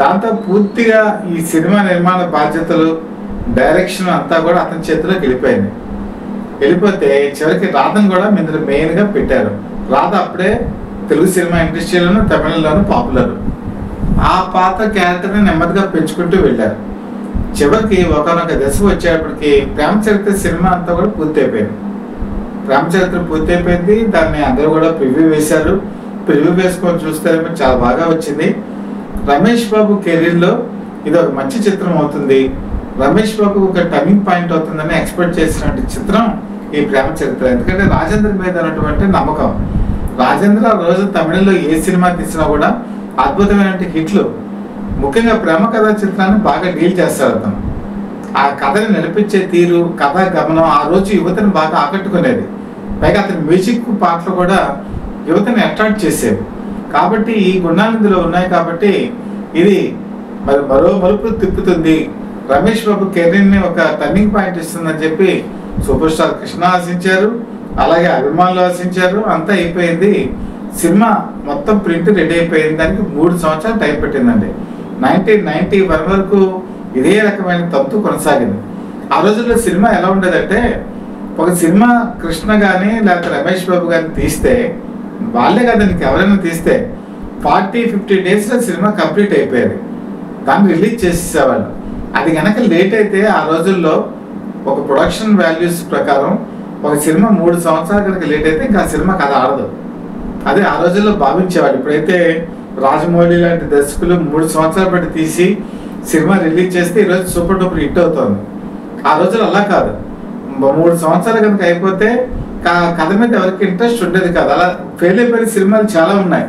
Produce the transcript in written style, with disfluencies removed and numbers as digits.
దాంతో పూర్తిగా ఈ సినిమా నిర్మాణ బాధ్యతలు, డైరెక్షన్ అంతా కూడా అతని చేతిలోకి వెళ్ళిపోయింది. వెళ్ళిపోతే చివరికి రాధను కూడా ఇందులో మెయిన్గా పెట్టారు. రాధ అప్పుడే తెలుగు సినిమా ఇండస్ట్రీలోను, తమిళంలోనూ పాపులర్. ఆ పాత్ర క్యారెక్టర్ని నెమ్మదిగా పెంచుకుంటూ వెళ్ళారు. చివరికి ఒకనొక దశ వచ్చేటప్పటికి ప్రేమ చరిత్ర సినిమా అంతా కూడా పూర్తి అయిపోయింది. ప్రేమ చరిత్ర పూర్తి అయిపోయింది. దాన్ని అందరూ కూడా ప్రివ్యూ వేశారు. ప్రివ్యూ వేసుకొని చూస్తే చాలా బాగా వచ్చింది. రమేష్ బాబు కెరీర్లో ఇది ఒక మంచి చిత్రం అవుతుంది, రమేష్ బాబు ఒక టర్నింగ్ పాయింట్ అవుతుందని ఎక్స్పెక్ట్ చేసినటువంటి చిత్రం ఈ ప్రేమ చరిత్ర. ఎందుకంటే రాజేంద్ర మీద ఉన్నటువంటి నమ్మకం. రాజేంద్ర రోజు తమిళంలో ఏ సినిమా తీసినా కూడా అద్భుతమైన హిట్లు. ముఖ్యంగా ప్రేమ కథా చిత్రాన్ని బాగా డీల్ చేస్తాడు అతను. ఆ కథని నడిపించే తీరు, కథా గమనం ఆ రోజు యువతని బాగా ఆకట్టుకునేది. పైగా అతని మ్యూజిక్ పాటలు కూడా యువతని అట్రాక్ట్ చేసేవి. కాబట్టి ఈ గుణాలు ఇందులో ఉన్నాయి. కాబట్టి ఇది మరో మలుపు తిప్పుతుంది, రమేష్ బాబు కెరీర్ని ఒక టర్నింగ్ పాయింట్ ఇస్తుందని చెప్పి సూపర్ స్టార్ కృష్ణ ఆశించారు, అలాగే అభిమానులు ఆశించారు. అంతా అయిపోయింది. సినిమా మొత్తం ప్రింట్ రెడీ అయిపోయింది. దానికి 3 సంవత్సరాలు టైం పెట్టిందండి. 1991 వరకు ఇదే రకమైన తంతు కొనసాగింది. ఆ రోజుల్లో సినిమా ఎలా ఉండేదంటే, ఒక సినిమా కృష్ణ కానీ లేకపోతే రమేష్ బాబు కానీ తీస్తే, వాళ్ళే కదా నీకు ఎవరైనా తీస్తే 40-50 డేస్లో సినిమా కంప్లీట్ అయిపోయేది. దాన్ని రిలీజ్ చేసేసేవాళ్ళు. అది కనుక లేట్ అయితే ఆ రోజుల్లో ఒక ప్రొడక్షన్ వాల్యూస్ ప్రకారం ఒక సినిమా 3 సంవత్సరాలు కనుక లేట్ అయితే ఇంకా ఆ సినిమా కథ ఆడదు. అదే ఆ రోజుల్లో భావించేవాళ్ళు. ఇప్పుడైతే రాజమౌళి లాంటి దర్శకులు 3 సంవత్సరాలు పెట్టి తీసి సినిమా రిలీజ్ చేస్తే ఈరోజు సూపర్ డూపర్ హిట్ అవుతుంది. ఆ రోజుల్లో అలా కాదు. 3 సంవత్సరాలు కనుక అయిపోతే కథ మీద ఎవరికి ఇంట్రెస్ట్ ఉండేది కాదు. అలా ఫెయిల్ అయిపోయిన సినిమాలు చాలా ఉన్నాయి.